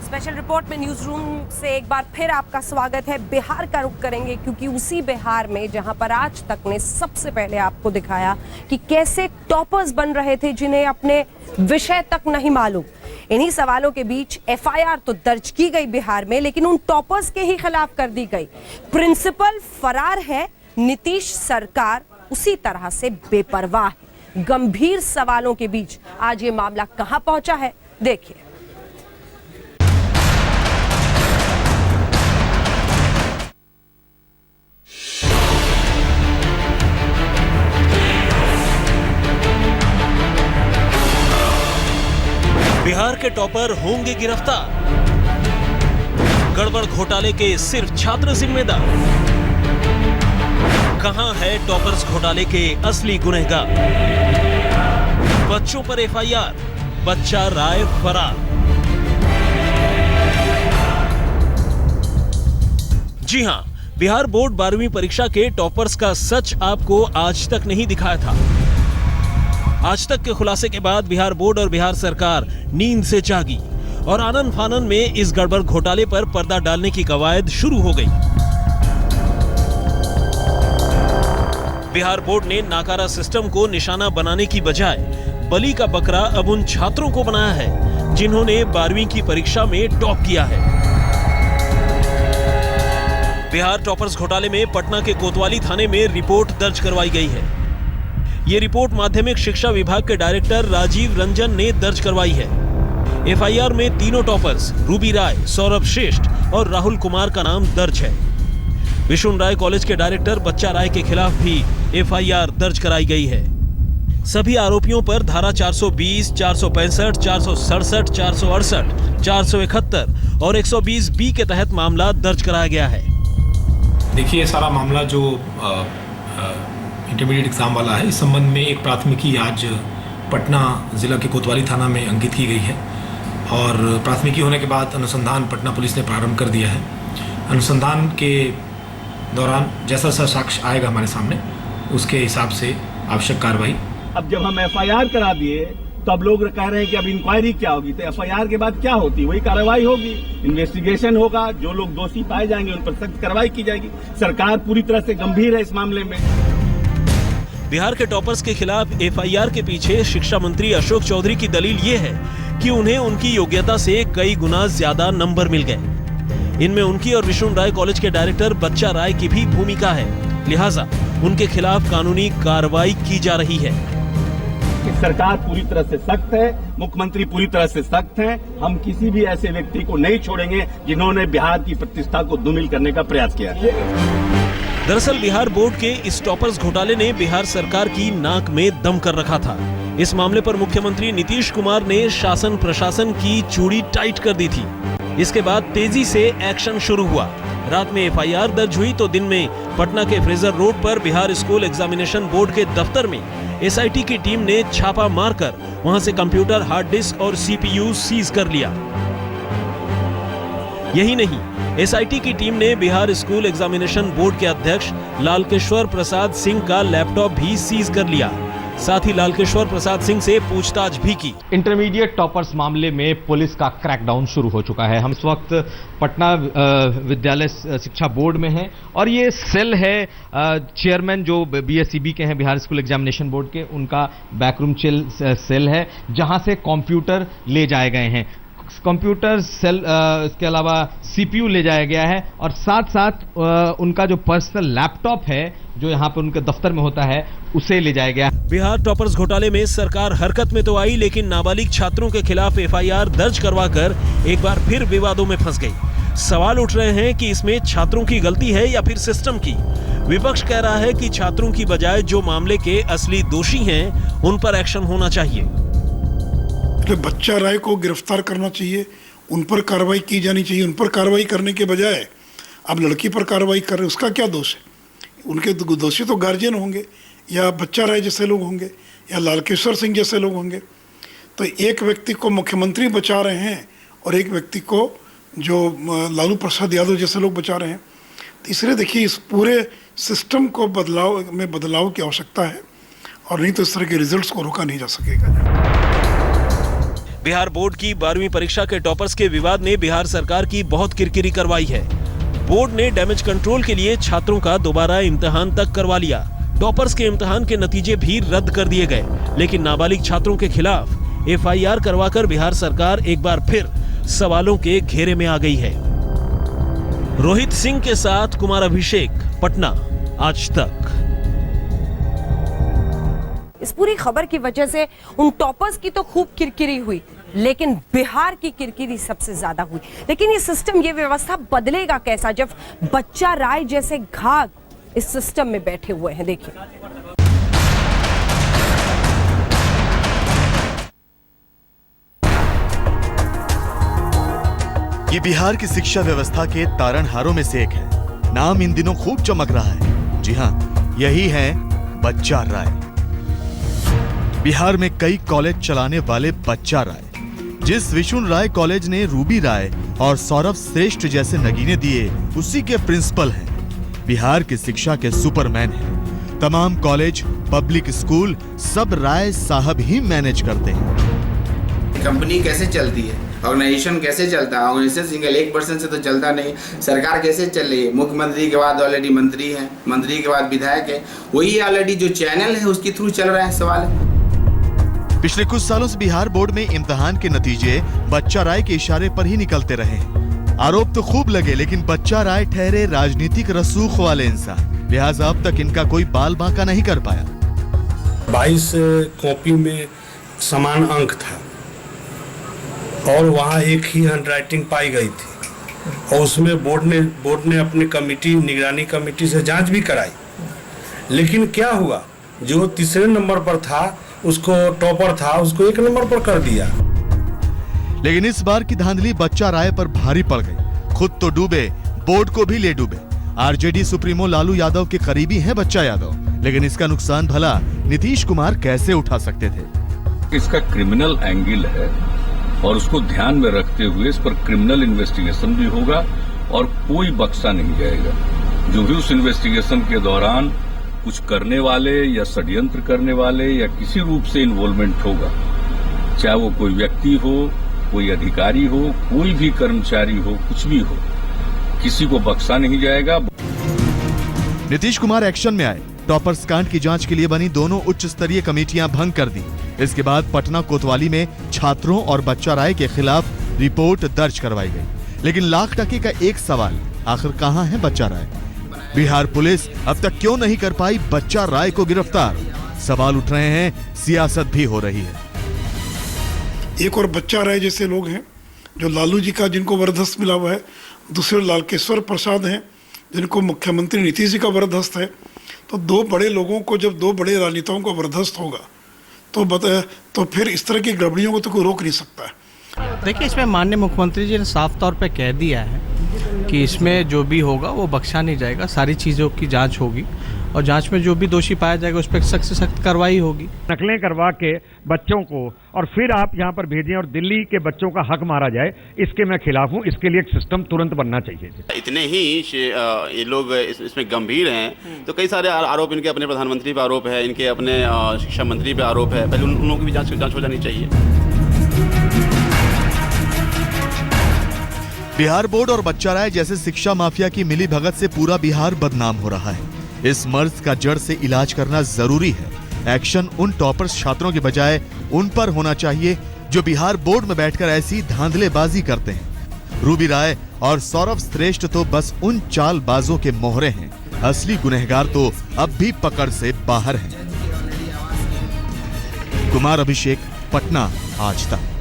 Special report में news room से एक बार फिर आपका स्वागत है। बिहार का रुख करेंगे क्योंकि उसी बिहार में जहां पर आज तक ने सबसे पहले आपको दिखाया कि कैसे टॉपर्स बन रहे थे जिन्हें अपने विषय तक नहीं मालूम। इन्हीं सवालों के बीच एफआईआर तो दर्ज की गई बिहार में, लेकिन उन टॉपर्स के ही खिलाफ कर दी गई। प्रिंसिपल फरार है, नीतीश सरकार उसी तरह से बेपरवाह है। गंभीर सवालों के बीच आज ये मामला कहां पहुंचा है, देखिए। बिहार के टॉपर होंगे गिरफ्तार, गड़बड़ घोटाले के सिर्फ छात्र जिम्मेदार। कहां है टॉपर्स घोटाले के असली गुनहगार? बच्चों पर एफआईआर, बच्चा राय फरार। जी हां, बिहार बोर्ड 12वीं परीक्षा के टॉपर्स का सच आपको आज तक नहीं दिखाया था। आज तक के खुलासे के बाद बिहार बोर्ड और बिहार सरकार नींद से जागी और आनन फानन में इस गड़बड़ घोटाले पर पर्दा डालने की कवायद शुरू हो गई। बिहार बोर्ड ने नाकारा सिस्टम को निशाना बनाने की बजाय बलि का बकरा अब उन छात्रों को बनाया है जिन्होंने 12वीं की परीक्षा में टॉप किया है। बिहार टॉपर्स घोटाले में पटना के कोतवाली थाने में रिपोर्ट दर्ज करवाई गई है। ये रिपोर्ट माध्यमिक शिक्षा विभाग के डायरेक्टर राजीव रंजन ने दर्ज करवाई है। एफआईआर में तीनों टॉपर्स रूबी राय, सौरभ श्रेष्ठ और राहुल कुमार का नाम दर्ज है। विशुन राय कॉलेज के डायरेक्टर बच्चा राय के खिलाफ भी एफआईआर दर्ज कराई गई है। सभी आरोपियों पर धारा 420, 465, 467, 468, 471 और 120B के तहत मामला दर्ज कराया गया है। देखिए, सारा मामला जो इंटरमीडिएट एग्जाम वाला है, इस संबंध में एक प्राथमिकी आज पटना जिला के कोतवाली थाना में अंकित की गई है और प्राथमिकी होने के बाद अनुसंधान पटना पुलिस ने प्रारंभ कर दिया है। अनुसंधान के दौरान जैसा सा साक्ष्य आएगा हमारे सामने, उसके हिसाब से आवश्यक कार्रवाई। अब जब हम एफआईआर करा दिए तो अब लोग कह रहे हैं कि अब इंक्वायरी क्या होगी, तो एफआईआर के बाद क्या होती है? वही कार्रवाई होगी, इन्वेस्टिगेशन होगा, जो लोग दोषी पाए जाएंगे उन पर सख्त कार्रवाई की जाएगी। सरकार पूरी तरह से गंभीर है इस मामले में। बिहार के टॉपर्स के खिलाफ एफआईआर के पीछे शिक्षा मंत्री अशोक चौधरी की दलील ये है कि उन्हें उनकी योग्यता से कई गुना ज्यादा नंबर मिल गए। इनमें उनकी और विशुन राय कॉलेज के डायरेक्टर बच्चा राय की भी भूमिका है, लिहाजा उनके खिलाफ कानूनी कार्रवाई की जा रही है। सरकार पूरी तरह से सख्त है, मुख्यमंत्री पूरी तरह से सख्त हैं। हम किसी भी ऐसे व्यक्ति को नहीं छोड़ेंगे जिन्होंने बिहार की प्रतिष्ठा को धूमिल करने का प्रयास किया है। दरअसल बिहार बोर्ड के इस टॉपर्स घोटाले ने बिहार सरकार की नाक में दम कर रखा था। इस मामले पर मुख्यमंत्री नीतीश कुमार ने शासन प्रशासन की चूड़ी टाइट कर दी थी। इसके बाद तेजी से एक्शन शुरू हुआ। रात में एफआईआर दर्ज हुई तो दिन में पटना के फ्रेजर रोड पर बिहार स्कूल एग्जामिनेशन बोर्ड के दफ्तर में एसआईटी की टीम ने छापा मारकर वहां से कंप्यूटर, हार्ड डिस्क और सीपीयू सीज कर लिया। यही नहीं, एसआईटी की टीम ने बिहार स्कूल एग्जामिनेशन बोर्ड के अध्यक्ष लालकेश्वर प्रसाद सिंह का लैपटॉप भी सीज कर लिया। साथ ही लालकेश्वर प्रसाद सिंह से पूछताछ भी की। इंटरमीडिएट टॉपर्स मामले में पुलिस का क्रैकडाउन शुरू हो चुका है। हम इस वक्त पटना विद्यालय शिक्षा बोर्ड में हैं और ये सेल है, चेयरमैन जो बीएसईबी के हैं, बिहार स्कूल एग्जामिनेशन बोर्ड के, उनका बैकरूम सेल है जहां से कंप्यूटर ले जाए गए हैं। कंप्यूटर सेल इसके अलावा सीपीयू ले जाया गया है और साथ साथ उनका जो पर्सनल लैपटॉप है जो यहाँ पर उनके दफ्तर में होता है उसे ले जाया गया। बिहार टॉपर्स घोटाले में सरकार हरकत में तो आई, लेकिन नाबालिग छात्रों के खिलाफ एफआईआर दर्ज करवाकर एक बार फिर विवादों में फंस गई। सवाल उठ रहे हैं कि इसमें छात्रों की गलती है या फिर सिस्टम की। विपक्ष कह रहा है कि छात्रों की बजाय जो मामले के असली दोषी हैं उन पर एक्शन होना चाहिए। बच्चा राय को गिरफ्तार करना चाहिए, उन पर कार्रवाई की जानी चाहिए। उन पर कार्रवाई करने के बजाय अब लड़की पर कार्रवाई कर रहे, उसका क्या दोष है? उनके दोषी तो गार्जियन होंगे या बच्चा राय जैसे लोग होंगे या लालकेश्वर सिंह जैसे लोग होंगे। तो एक व्यक्ति को मुख्यमंत्री बचा रहे हैं और एक व्यक्ति को जो लालू प्रसाद यादव जैसे लोग बचा रहे हैं। तो इसलिए देखिए, इस पूरे सिस्टम को बदलाव की आवश्यकता है और नहीं तो इस तरह के रिजल्ट्स को रोका नहीं जा सकेगा। बिहार बोर्ड की 12वीं परीक्षा के टॉपर्स के विवाद ने बिहार सरकार की बहुत किरकिरी करवाई है। बोर्ड ने डैमेज कंट्रोल के लिए छात्रों का दोबारा इम्तिहान तक करवा लिया। टॉपर्स के इम्तिहान के नतीजे भी रद्द कर दिए गए, लेकिन नाबालिग छात्रों के खिलाफ FIR करवाकर बिहार सरकार एक बार फिर सवालों के घेरे में आ गई है। रोहित सिंह के साथ कुमार अभिषेक, पटना, आज तक। इस पूरी खबर की वजह से उन टॉपर्स की तो खूब किरकिरी हुई, लेकिन बिहार की किरकिरी सबसे ज्यादा हुई। लेकिन ये सिस्टम, ये व्यवस्था बदलेगा कैसा जब बच्चा राय जैसे घाघ इस सिस्टम में बैठे हुए हैं। देखिए, ये बिहार की शिक्षा व्यवस्था के तारणहारों में से एक है। नाम इन दिनों खूब चमक रहा है। जी हाँ, यही है बच्चा राय। बिहार में कई कॉलेज चलाने वाले बच्चा राय, जिस विशुन राय कॉलेज ने रूबी राय और सौरभ श्रेष्ठ जैसे नगीने दिए, उसी के प्रिंसिपल हैं। बिहार की शिक्षा के सुपरमैन हैं। तमाम कॉलेज, पब्लिक स्कूल सब राय साहब ही मैनेज करते हैं। कंपनी कैसे चलती है, ऑर्गेनाइजेशन कैसे चलता है, ऑर्गेनाइजेशन सिंगल एक पर्सन से तो चलता नहीं। सरकार कैसे चल रही है, मुख्यमंत्री के बाद ऑलरेडी मंत्री हैं, मंत्री के बाद विधायक है, वही ऑलरेडी जो चैनल है उसके थ्रू चल रहा है। सवाल है, पिछले कुछ सालों से बिहार बोर्ड में इम्तिहान के नतीजे बच्चा राय के इशारे पर ही निकलते रहे हैं। आरोप तो खूब लगे, लेकिन बच्चा राय ठहरे राजनीतिक रसूख वाले इंसान, लिहाजा अब तक इनका कोई बाल बांका नहीं कर पाया। 22 कॉपी में समान अंक था और वहाँ एक ही हैंडराइटिंग पाई गई थी, और उसमें बोर्ड ने अपनी कमेटी, निगरानी कमेटी से जांच भी कराई। लेकिन क्या हुआ, जो तीसरे नंबर पर था, उसको टॉपर था, उसको 1 नंबर पर कर दिया। लेकिन इस बार की धांधली बच्चा राय पर भारी पड़ गई। खुद तो डूबे, बोर्ड को भी ले डूबे। आरजेडी सुप्रीमो लालू यादव के करीबी हैं बच्चा यादव, लेकिन इसका नुकसान भला नीतीश कुमार कैसे उठा सकते थे? इसका क्रिमिनल एंगल है और उसको ध्यान में रखते हुए इस पर क्रिमिनल इन्वेस्टिगेशन भी होगा और कोई बख्शा नहीं जाएगा। जो भी उस इन्वेस्टिगेशन के दौरान कुछ करने वाले या षड्यंत्र करने वाले या किसी रूप से इन्वॉल्वमेंट होगा, चाहे वो कोई व्यक्ति हो, कोई अधिकारी हो, कोई भी कर्मचारी हो, कुछ भी हो, किसी को बख्शा नहीं जाएगा। नीतीश कुमार एक्शन में आए। टॉपर्स कांड की जांच के लिए बनी दोनों उच्च स्तरीय कमेटियां भंग कर दी। इसके बाद पटना कोतवाली में छात्रों और बच्चा राय के खिलाफ रिपोर्ट दर्ज करवाई गई। लेकिन लाख टके का एक सवाल, आखिर कहां है बच्चा राय? बिहार पुलिस अब तक क्यों नहीं कर पाई बच्चा राय को गिरफ्तार? सवाल उठ रहे हैं, सियासत भी हो रही है। एक और बच्चा राय जैसे लोग हैं जो लालू जी का, जिनको वरदहस्त मिला हुआ है, दूसरे लालकेश्वर प्रसाद हैं जिनको मुख्यमंत्री नीतीश जी का वरदहस्त है। तो दो बड़े लोगों को, जब दो बड़े राजनेताओं को वरदहस्त होगा तो फिर इस तरह की गड़बड़ियों को तो कोई रोक नहीं सकता है। देखिए, इसमें माननीय मुख्यमंत्री जी ने साफ तौर पे कह दिया है कि इसमें जो भी होगा वो बख्शा नहीं जाएगा। सारी चीज़ों की जांच होगी और जांच में जो भी दोषी पाया जाएगा उस पर सख्त से सख्त कार्रवाई होगी। नकलें करवा के बच्चों को और फिर आप यहाँ पर भेजें और दिल्ली के बच्चों का हक मारा जाए, इसके मैं खिलाफ हूँ। इसके लिए एक सिस्टम तुरंत बनना चाहिए। इतने ही ये लोग इसमें गंभीर हैं, तो कई सारे आरोप इनके अपने प्रधानमंत्री पे आरोप है, इनके अपने शिक्षा मंत्री पे आरोप है। पहले उन लोगों की भी जांच हो जानी चाहिए। बिहार बोर्ड और बच्चा राय जैसे शिक्षा माफिया की मिली भगत से पूरा बिहार बदनाम हो रहा है। इस मर्ज का जड़ से इलाज करना जरूरी है। एक्शन उन टॉपर्स छात्रों के बजाय उन पर होना चाहिए जो बिहार बोर्ड में बैठकर ऐसी धांधलेबाजी करते हैं। रूबी राय और सौरभ श्रेष्ठ तो बस उन चालबाजों के मोहरे हैं। असली गुनहगार तो अब भी पकड़ से बाहर हैं। कुमार अभिषेक, पटना, आज तक।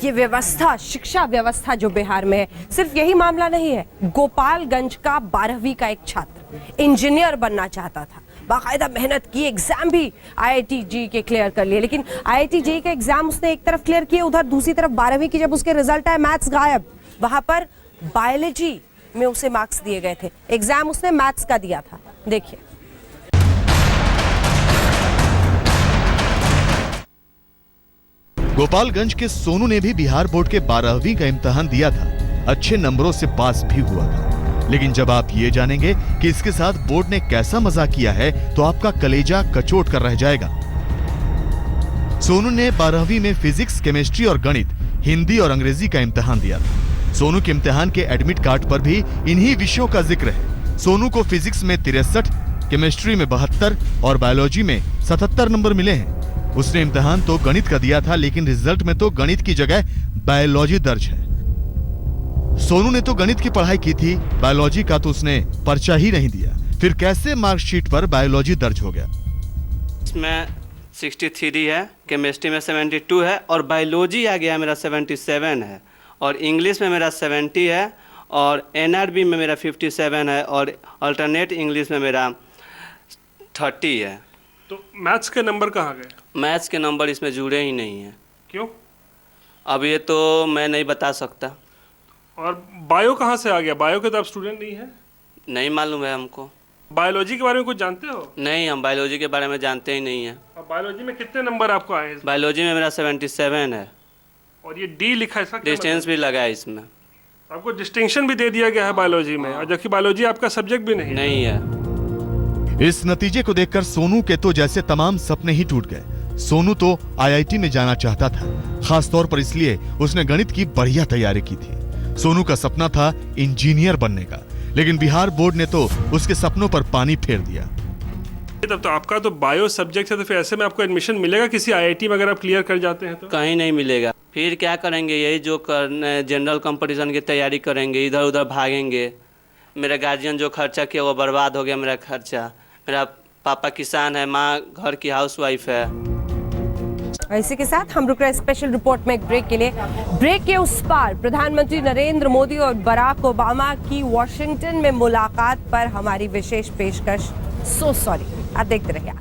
ये व्यवस्था, शिक्षा व्यवस्था जो बिहार में है, सिर्फ यही मामला नहीं है। गोपालगंज का 12वीं का एक छात्र इंजीनियर बनना चाहता था, बाकायदा मेहनत की, एग्जाम भी IIT JEE के क्लियर कर लिए। लेकिन IIT JEE का एग्जाम उसने एक तरफ क्लियर किए, उधर दूसरी तरफ 12वीं की जब उसके रिजल्ट आए, मैथ्स गायब। वहां पर बायोलॉजी में उसे मार्क्स दिए गए थे, एग्जाम उसने मैथ्स का दिया था। देखिए, गोपालगंज के सोनू ने भी बिहार बोर्ड के 12वीं का इम्तिहान दिया था। अच्छे नंबरों से पास भी हुआ था। लेकिन जब आप ये जानेंगे कि इसके साथ बोर्ड ने कैसा मजाक किया है, तो आपका कलेजा कचोट कर रह जाएगा। सोनू ने 12वीं में फिजिक्स, केमिस्ट्री और गणित, हिंदी और अंग्रेजी का इम्तिहान दिया था। सोनू के इम्तिहान के एडमिट कार्ड पर भी इन्हीं विषयों का जिक्र है। सोनू को फिजिक्स में 63, केमिस्ट्री में 72 और बायोलॉजी में 77 नंबर मिले हैं। उसने इम्तिहान तो गणित का दिया था, लेकिन रिजल्ट में तो गणित की जगह बायोलॉजी दर्ज है। सोनू ने तो गणित की पढ़ाई की थी, बायोलॉजी का तो उसने पर्चा ही नहीं दिया। फिर कैसे मार्कशीट पर बायोलॉजी दर्ज हो गया? इसमें 63 है, केमिस्ट्री में 72 है और बायोलॉजी आ गया मेरा 77 है और इंग्लिश में मेरा 70 है और एनआरबी में मेरा 57 है और अल्टरनेट इंग्लिश में मेरा 30 है। तो मैथ्स के नंबर कहाँ गए? मैथ्स के नंबर इसमें जुड़े ही नहीं हैं। क्यों? अब ये तो मैं नहीं बता सकता। और बायो कहाँ से आ गया? बायो के तो आप स्टूडेंट नहीं है? नहीं मालूम है हमको। बायोलॉजी के बारे में कुछ जानते हो? नहीं, हम बायोलॉजी के बारे में जानते ही नहीं है। अब बायोलॉजी में कितने नंबर आपको आए? बायोलॉजी में मेरा 77 है और ये डी लिखा है, इसका क्या डिस्टेंस भी लगा है इसमें। आपको डिस्टिंक्शन भी दे दिया गया है बायोलॉजी में, और जबकि बायोलॉजी आपका सब्जेक्ट भी नहीं है। इस नतीजे को देखकर सोनू के तो जैसे तमाम सपने ही टूट गए। सोनू तो आईआईटी में जाना चाहता था, खास तौर पर इसलिए उसने गणित की बढ़िया तैयारी की थी। सोनू का सपना था इंजीनियर बनने का, लेकिन बिहार बोर्ड ने तो उसके सपनों पर पानी फेर दिया। तब तो आपका तो बायो सब्जेक्ट है, तो फिर ऐसे में आपको एडमिशन मिलेगा किसी आईआईटी में अगर आप क्लियर कर जाते हैं तो? कहीं नहीं मिलेगा। फिर क्या करेंगे? यही जो करने जनरल कंपटीशन की तैयारी करेंगे, इधर उधर भागेंगे। मेरा गार्जियन जो खर्चा किया वो बर्बाद हो गया मेरा खर्चा। मेरा पापा किसान है, माँ घर की हाउसवाइफ है। इसी के साथ हम रुक रहे स्पेशल रिपोर्ट में एक ब्रेक के लिए। ब्रेक के उस पार प्रधानमंत्री नरेंद्र मोदी और बराक ओबामा की वॉशिंगटन में मुलाकात पर हमारी विशेष पेशकश। सो सॉरी, आप देखते रहिए।